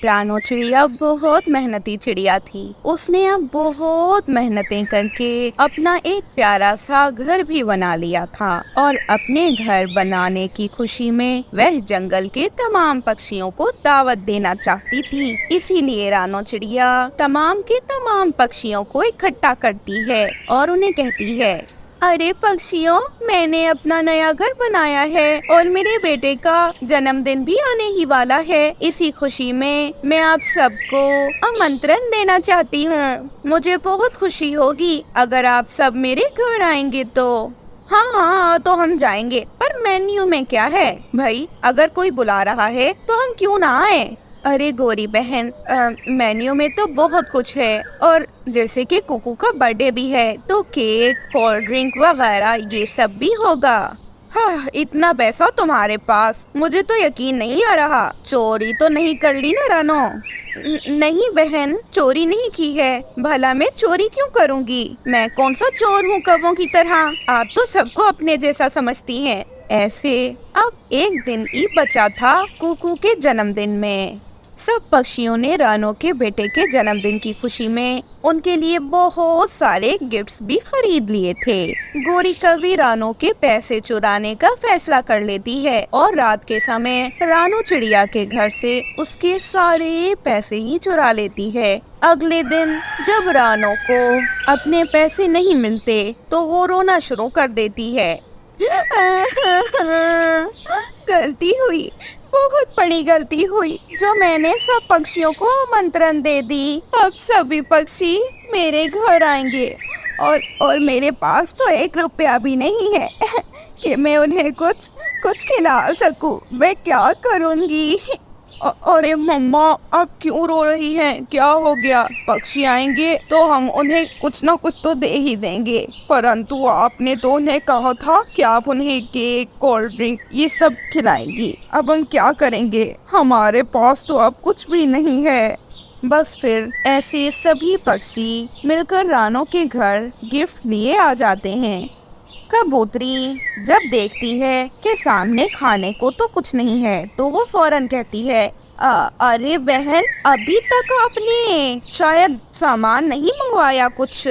रानो चिड़िया बहुत मेहनती चिड़िया थी। उसने अब बहुत मेहनतें करके अपना एक प्यारा सा घर भी बना लिया था और अपने घर बनाने की खुशी में वह जंगल के तमाम पक्षियों को दावत देना चाहती थी। इसीलिए रानो चिड़िया तमाम के तमाम पक्षियों को इकट्ठा करती है और उन्हें कहती है, अरे पक्षियों, मैंने अपना नया घर बनाया है और मेरे बेटे का जन्मदिन भी आने ही वाला है। इसी खुशी में मैं आप सबको आमंत्रण देना चाहती हूँ। मुझे बहुत खुशी होगी अगर आप सब मेरे घर आएंगे तो। हाँ हाँ, तो हम जाएंगे, पर मेन्यू में क्या है भाई? अगर कोई बुला रहा है तो हम क्यों ना आए? अरे गोरी बहन, मेन्यू में तो बहुत कुछ है, और जैसे कि कुकू का बर्थडे भी है तो केक, कोल्ड ड्रिंक वगैरह ये सब भी होगा। हाँ, इतना पैसा तुम्हारे पास, मुझे तो यकीन नहीं आ रहा। चोरी तो नहीं कर ली ना रानो? नहीं बहन, चोरी नहीं की है। भला मैं चोरी क्यों करूँगी? मैं कौन सा चोर हूँ कौवों की तरह? आप तो सबको अपने जैसा समझती हैं। ऐसे अब एक दिन ही बचा था कुकू के जन्मदिन में। सब पक्षियों ने रानो के बेटे के जन्मदिन की खुशी में उनके लिए बहुत सारे गिफ्ट्स भी खरीद लिए थे। गोरी कभी रानो के पैसे चुराने का फैसला कर लेती है और रात के समय रानो चिड़िया के घर से उसके सारे पैसे ही चुरा लेती है। अगले दिन जब रानो को अपने पैसे नहीं मिलते तो वो रोना शुरू कर देती है। गलती हुई, बहुत बड़ी गलती हुई जो मैंने सब पक्षियों को आमंत्रण दे दी। अब सभी पक्षी मेरे घर आएंगे और मेरे पास तो 1 रुपया भी नहीं है कि मैं उन्हें कुछ कुछ खिला सकूं। मैं क्या करूंगी? अरे मम्मा, आप क्यों रो रही हैं? क्या हो गया? पक्षी आएंगे तो हम उन्हें कुछ ना कुछ तो दे ही देंगे, परंतु आपने तो उन्हें कहा था कि आप उन्हें केक, कोल्ड ड्रिंक ये सब खिलाएंगी। अब हम क्या करेंगे? हमारे पास तो अब कुछ भी नहीं है। बस फिर ऐसे सभी पक्षी मिलकर रानो के घर गिफ्ट लिए आ जाते हैं। कबूतरी जब देखती है कि सामने खाने को तो कुछ नहीं है तो वो फौरन कहती है, अरे बहन, अभी तक आपने शायद सामान नहीं मंगवाया कुछ।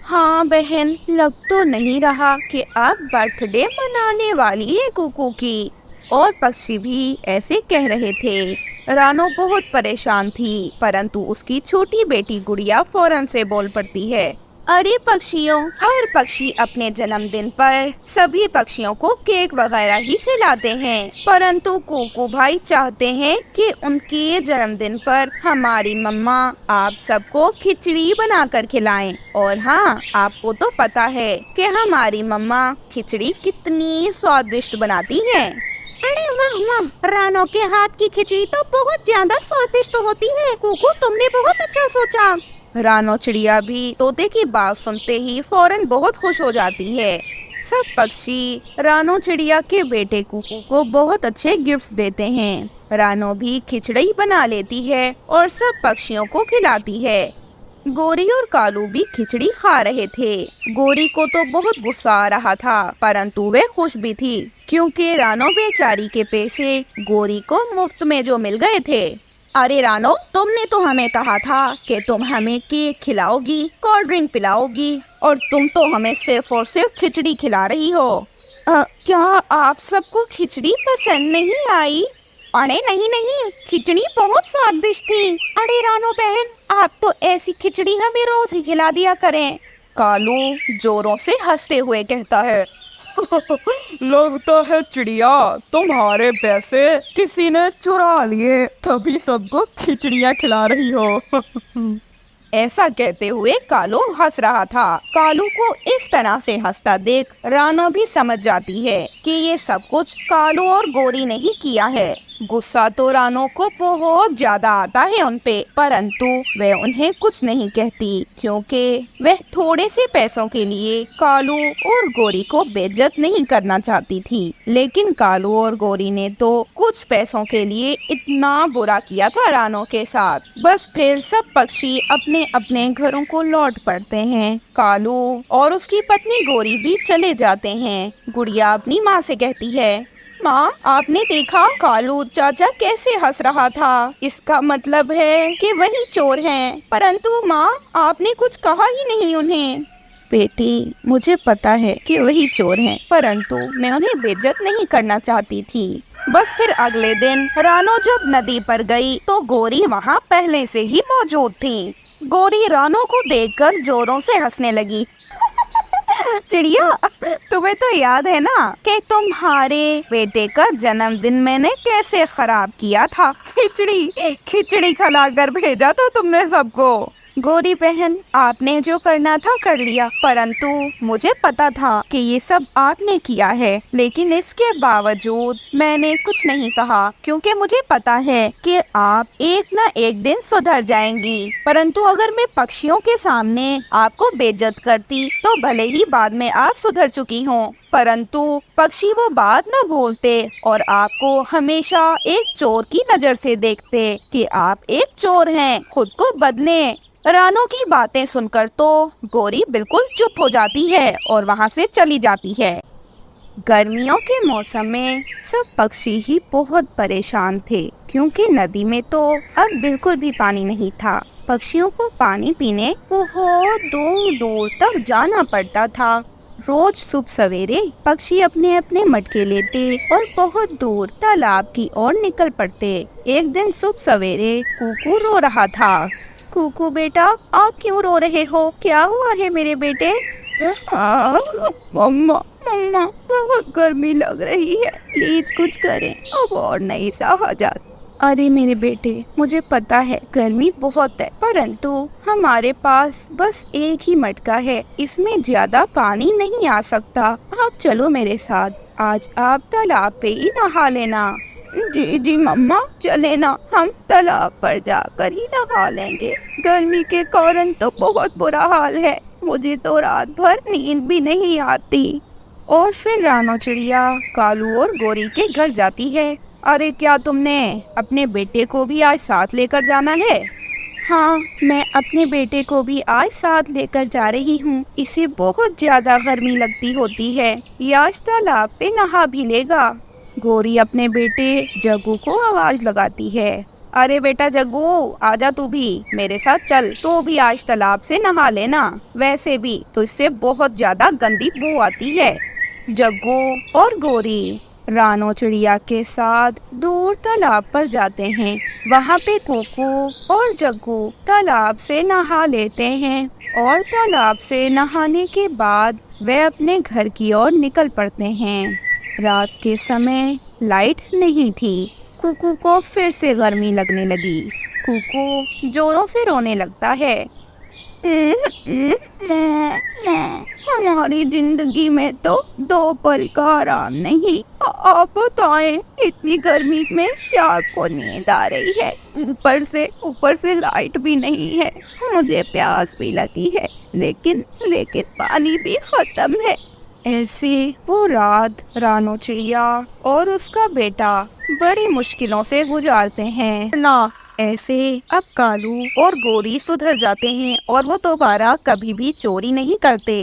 हाँ बहन, लग तो नहीं रहा कि आप बर्थडे मनाने वाली है कुकू की। और पक्षी भी ऐसे कह रहे थे। रानो बहुत परेशान थी, परंतु उसकी छोटी बेटी गुड़िया फौरन से बोल पड़ती है, अरे पक्षियों, हर पक्षी अपने जन्मदिन पर सभी पक्षियों को केक वगैरह ही खिलाते हैं, परंतु कुकू भाई चाहते हैं कि उनके जन्मदिन पर हमारी मम्मा आप सबको खिचड़ी बनाकर खिलाएं। और हाँ, आपको तो पता है कि हमारी मम्मा खिचड़ी कितनी स्वादिष्ट बनाती हैं। अरे वाह वाह, रानो के हाथ की खिचड़ी तो बहुत ज्यादा स्वादिष्ट होती है। कुकू, तुमने बहुत अच्छा सोचा। रानो चिड़िया भी तोते की बात सुनते ही फौरन बहुत खुश हो जाती है। सब पक्षी रानो चिड़िया के बेटे कुकू को बहुत अच्छे गिफ्ट्स देते हैं। रानो भी खिचड़ी बना लेती है और सब पक्षियों को खिलाती है। गोरी और कालू भी खिचड़ी खा रहे थे। गोरी को तो बहुत गुस्सा आ रहा था, परंतु वह खुश भी थी क्योंकि रानो बेचारी के पैसे गोरी को मुफ्त में जो मिल गए थे। अरे रानो, तुमने तो हमें कहा था कि तुम हमें केक खिलाओगी, कोल्ड ड्रिंक पिलाओगी, और तुम तो हमें सिर्फ और सिर्फ खिचड़ी खिला रही हो। क्या आप सबको खिचड़ी पसंद नहीं आई? अरे नहीं नहीं, खिचड़ी बहुत स्वादिष्ट थी। अरे रानो बहन, आप तो ऐसी खिचड़ी हमें रोज ही खिला दिया करें। कालू जोरों से हंसते हुए कहता है, लगता है चिड़िया, तुम्हारे पैसे किसी ने चुरा लिए, तभी सबको खिचड़ियाँ खिला रही हो। ऐसा कहते हुए कालू हंस रहा था। कालू को इस तरह से हंसता देख रानो भी समझ जाती है कि ये सब कुछ कालू और गोरी ने ही किया है। गुस्सा तो रानो को बहुत ज्यादा आता है उनपे, परंतु वह उन्हें कुछ नहीं कहती क्योंकि वह थोड़े से पैसों के लिए कालू और गोरी को बेइज्जत नहीं करना चाहती थी। लेकिन कालू और गोरी ने तो कुछ पैसों के लिए इतना बुरा किया था रानो के साथ। बस फिर सब पक्षी अपने अपने घरों को लौट पड़ते हैं। कालू और उसकी पत्नी गोरी भी चले जाते हैं। गुड़िया अपनी माँ से कहती है, माँ, आपने देखा कालू चाचा कैसे हंस रहा था। इसका मतलब है कि वही चोर हैं। परंतु माँ, आपने कुछ कहा ही नहीं उन्हें। बेटी, मुझे पता है कि वही चोर हैं, परंतु मैं उन्हें बेइज्जत नहीं करना चाहती थी। बस फिर अगले दिन रानो जब नदी पर गई तो गोरी वहाँ पहले से ही मौजूद थी। गोरी रानो को देखकर जोरों से हंसने लगी। चिड़िया, तुम्हें तो याद है ना कि तुम्हारे बेटे का जन्मदिन मैंने कैसे खराब किया था। खिचड़ी खिचड़ी खिलाकर भेजा था तुमने सबको। गोरी बहन, आपने जो करना था कर लिया, परंतु मुझे पता था कि ये सब आपने किया है, लेकिन इसके बावजूद मैंने कुछ नहीं कहा, क्योंकि मुझे पता है कि आप एक न एक दिन सुधर जाएंगी। परंतु अगर मैं पक्षियों के सामने आपको बेइज्जत करती तो भले ही बाद में आप सुधर चुकी हों, परंतु पक्षी वो बात न भूलते और आपको हमेशा एक चोर की नजर से देखते कि आप एक चोर हैं। खुद को बदलें। रानो की बातें सुनकर तो गोरी बिल्कुल चुप हो जाती है और वहाँ से चली जाती है। गर्मियों के मौसम में सब पक्षी ही बहुत परेशान थे, क्योंकि नदी में तो अब बिल्कुल भी पानी नहीं था। पक्षियों को पानी पीने बहुत दूर दूर तक जाना पड़ता था। रोज सुबह सवेरे पक्षी अपने अपने मटके लेते और बहुत दूर तालाब की ओर निकल पड़ते। एक दिन सुबह सवेरे कुकू रो रहा था। कुकू बेटा, आप क्यों रो रहे हो? क्या हुआ है मेरे बेटे? मम्मा, मम्मा, बहुत गर्मी लग रही है, प्लीज कुछ करें, अब और नहीं सहा जाता। अरे मेरे बेटे, मुझे पता है गर्मी बहुत है, परंतु हमारे पास बस एक ही मटका है, इसमें ज्यादा पानी नहीं आ सकता। आप चलो मेरे साथ, आज आप तालाब पे ही नहा लेना। जी जी मम्मा, चले ना, हम तालाब पर जाकर ही नहा लेंगे। गर्मी के कारण तो बहुत बुरा हाल है, मुझे तो रात भर नींद भी नहीं आती। और फिर रानो चिड़िया कालू और गोरी के घर जाती है। अरे क्या तुमने अपने बेटे को भी आज साथ लेकर जाना है? हाँ, मैं अपने बेटे को भी आज साथ लेकर जा रही हूँ। इसे बहुत ज्यादा गर्मी लगती होती है, ये आज तालाब पे नहा भी लेगा। गोरी अपने बेटे जग्गू को आवाज लगाती है। अरे बेटा जग्गू, आजा तू भी मेरे साथ चल, तू भी आज तालाब से नहा लेना। वैसे भी तो इससे बहुत ज्यादा गंदी बू आती है। जग्गू और गोरी रानो चिड़िया के साथ दूर तालाब पर जाते हैं। वहाँ पे कुकू और जग्गू तालाब से नहा लेते हैं और तालाब से नहाने के बाद वे अपने घर की ओर निकल पड़ते हैं। रात के समय लाइट नहीं थी। कुकू को फिर से गर्मी लगने लगी। कुकू जोरों से रोने लगता है। हमारी जिंदगी में तो दो पल का आराम नहीं। आप बताएं, इतनी गर्मी में क्या आपको नींद आ रही है? ऊपर से लाइट भी नहीं है, मुझे प्यास भी लगी है, लेकिन पानी भी खत्म है। ऐसे वो रात रानो चिड़िया और उसका बेटा बड़ी मुश्किलों से गुजारते हैं ना। ऐसे अब कालू और गोरी सुधर जाते हैं और वो दोबारा कभी भी चोरी नहीं करते।